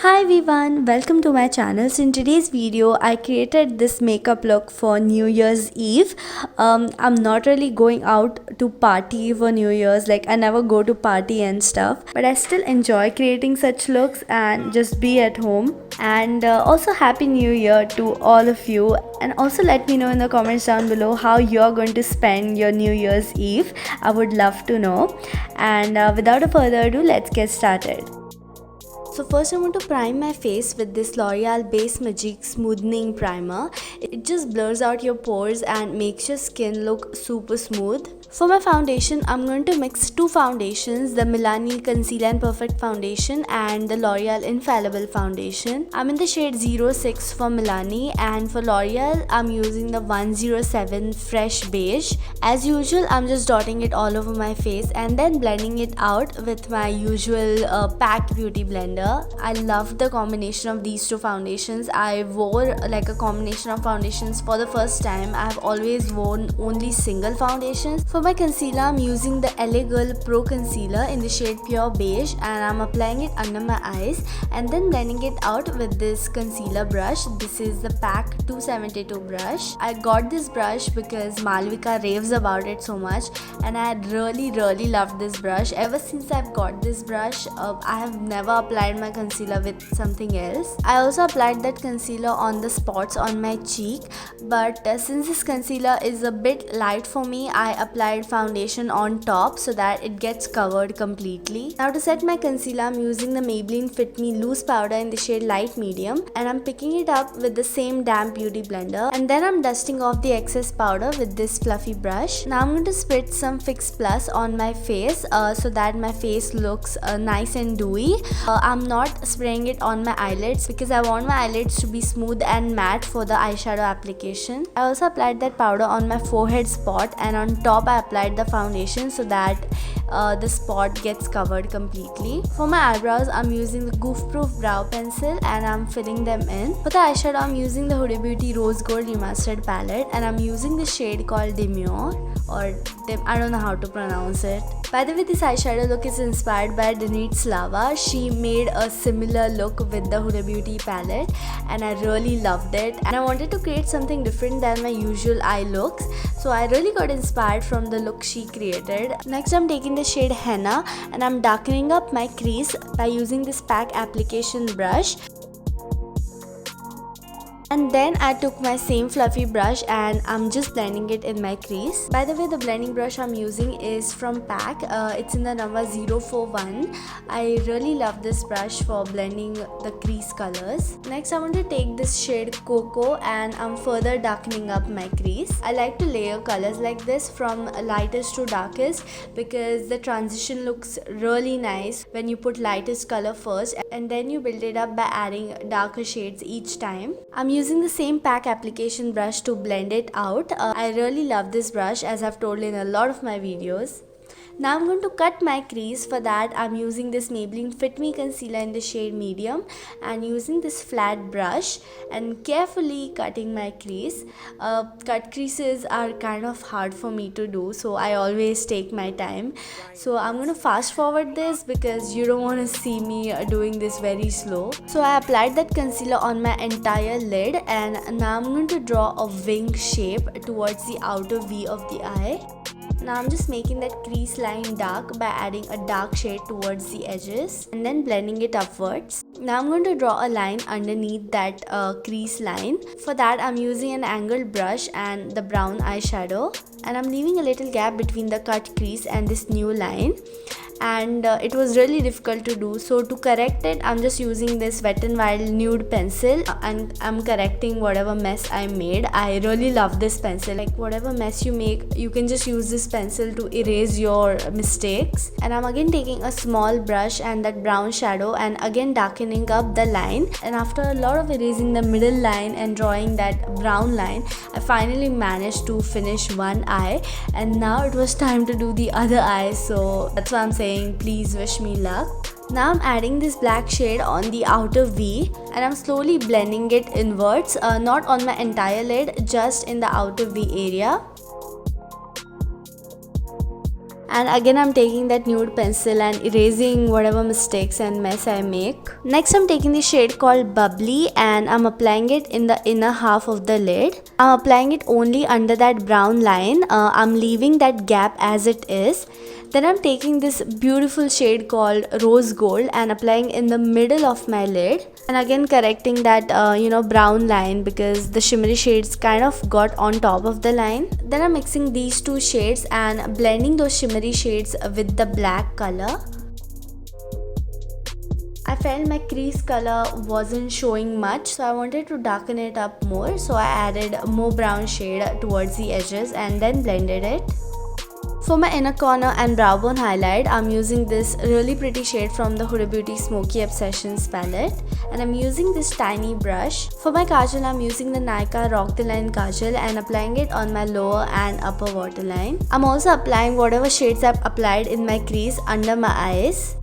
Hi everyone, welcome to my channel. So in today's video I created this makeup look for New Year's Eve. I'm not really going out to party for New Year's, like I never go to party and stuff, but I still enjoy creating such looks and just be at home. And also happy New Year to all of you, and also let me know in the comments down below how you're going to spend your New Year's Eve. I would love to know. And without a further ado, let's get started. So first I want to prime my face with this L'Oreal Base Magique Smoothing Primer. It just blurs out your pores and makes your skin look super smooth. For my foundation, I'm going to mix two foundations, the Milani Conceal and Perfect Foundation and the L'Oreal Infallible Foundation. I'm in the shade 06 for Milani, and for L'Oreal, I'm using the 107 Fresh Beige. As usual, I'm just dotting it all over my face and then blending it out with my usual PAC Beauty blender. I love the combination of these two foundations. I wore like a combination of foundations for the first time. I've always worn only single foundations. For my concealer, I'm using the LA Girl Pro Concealer in the shade Pure Beige, and I'm applying it under my eyes and then blending it out with this concealer brush. This is the PAC 272 brush. I got this brush because Malvika raves about it so much, and I really loved this brush. Ever since I've got this brush, I have never applied my concealer with something else. I also applied that concealer on the spots on my cheek, but since this concealer is a bit light for me, I applied foundation on top so that it gets covered completely. Now to set my concealer, I'm using the Maybelline Fit Me Loose Powder in the shade Light Medium, and I'm picking it up with the same damp beauty blender, and then I'm dusting off the excess powder with this fluffy brush. Now I'm going to spritz some Fix Plus on my face so that my face looks nice and dewy. I'm not spraying it on my eyelids because I want my eyelids to be smooth and matte for the eyeshadow application. I also applied that powder on my forehead spot, and on top I applied the foundation so that the spot gets covered completely. For my eyebrows, I'm using the Goof Proof Brow Pencil and I'm filling them in. For the eyeshadow, I'm using the Huda Beauty Rose Gold Remastered palette, and I'm using the shade called Demure, or I don't know how to pronounce it. By the way, this eyeshadow look is inspired by Denise Slava. She made a similar look with the Huda Beauty palette, and I really loved it. And I wanted to create something different than my usual eye looks, so I really got inspired from the look she created. Next, I'm taking the shade Henna and I'm darkening up my crease by using this PAC application brush. And then I took my same fluffy brush and I'm just blending it in my crease. By the way, the blending brush I'm using is from PAC. It's in the number 041. I really love this brush for blending the crease colors. Next, I want to take this shade Cocoa and I'm further darkening up my crease. I like to layer colors like this from lightest to darkest because the transition looks really nice when you put lightest color first and then you build it up by adding darker shades each time. I'm using the same PAC application brush to blend it out. I really love this brush, as I've told in a lot of my videos. Now I'm going to cut my crease. For that, I'm using this Maybelline Fit Me Concealer in the shade Medium and using this flat brush and carefully cutting my crease. Cut creases are kind of hard for me to do, so I always take my time. So I'm going to fast forward this because you don't want to see me doing this very slow. So I applied that concealer on my entire lid, and now I'm going to draw a wing shape towards the outer V of the eye. Now I'm just making that crease line dark by adding a dark shade towards the edges and then blending it upwards. Now I'm going to draw a line underneath that crease line. For that, I'm using an angled brush and the brown eyeshadow, and I'm leaving a little gap between the cut crease and this new line. And it was really difficult to do, so to correct it, I'm just using this Wet n Wild nude pencil and I'm correcting whatever mess I made. I really love this pencil. Like whatever mess you make, you can just use this pencil to erase your mistakes. And I'm again taking a small brush and that brown shadow and again darkening up the line, and after a lot of erasing the middle line and drawing that brown line, I finally managed to finish one eye, and now it was time to do the other eye. So that's why I'm saying please wish me luck. Now I'm adding this black shade on the outer V and I'm slowly blending it inwards, not on my entire lid, just in the outer V area. And again I'm taking that nude pencil and erasing whatever mistakes and mess I make. Next I'm taking the shade called Bubbly and I'm applying it in the inner half of the lid. I'm applying it only under that brown line. I'm leaving that gap as it is. Then I'm taking this beautiful shade called Rose Gold and applying in the middle of my lid. And again correcting that brown line because the shimmery shades kind of got on top of the line. Then I'm mixing these two shades and blending those shimmery shades with the black color. I felt my crease color wasn't showing much, so I wanted to darken it up more, so I added more brown shade towards the edges and then blended it. For my inner corner and brow bone highlight, I'm using this really pretty shade from the Huda Beauty Smokey Obsessions palette and I'm using this tiny brush. For my kajal, I'm using the Nykaa Rock the Line Kajal and applying it on my lower and upper waterline. I'm also applying whatever shades I've applied in my crease under my eyes.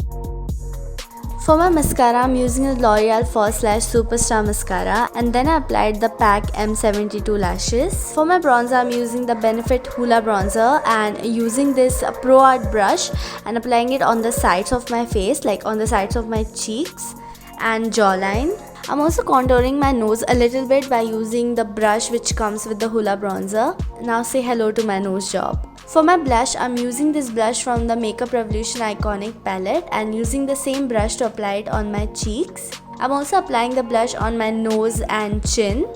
For my mascara, I'm using the L'Oreal First Lash Superstar Mascara and then I applied the PAC M72 lashes. For my bronzer, I'm using the Benefit Hoola bronzer and using this Pro Art brush and applying it on the sides of my face, like on the sides of my cheeks and jawline. I'm also contouring my nose a little bit by using the brush which comes with the Hoola bronzer. Now say hello to my nose job. For my blush, I'm using this blush from the Makeup Revolution Iconic palette and using the same brush to apply it on my cheeks. I'm also applying the blush on my nose and chin.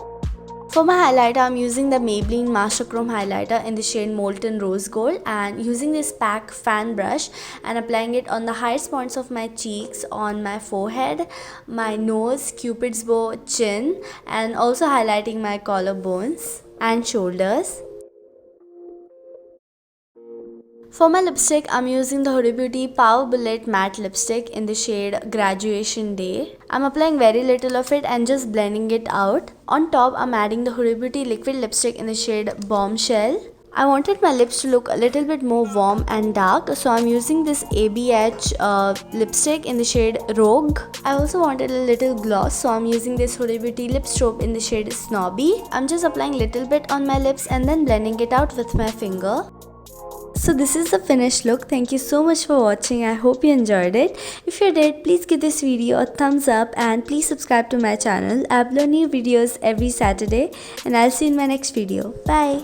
For my highlighter, I'm using the Maybelline Master Chrome highlighter in the shade Molten Rose Gold and using this PAC fan brush and applying it on the highest points of my cheeks, on my forehead, my nose, cupid's bow, chin, and also highlighting my collarbones and shoulders. For my lipstick, I'm using the Huda Beauty Power Bullet Matte Lipstick in the shade Graduation Day. I'm applying very little of it and just blending it out. On top, I'm adding the Huda Beauty Liquid Lipstick in the shade Bombshell. I wanted my lips to look a little bit more warm and dark, so I'm using this ABH lipstick in the shade Rogue. I also wanted a little gloss, so I'm using this Huda Beauty Lip Strobe in the shade Snobby. I'm just applying a little bit on my lips and then blending it out with my finger. So this is the finished look. Thank you so much for watching. I hope you enjoyed it. If you did, please give this video a thumbs up and please subscribe to my channel. I upload new videos every Saturday and I'll see you in my next video. Bye.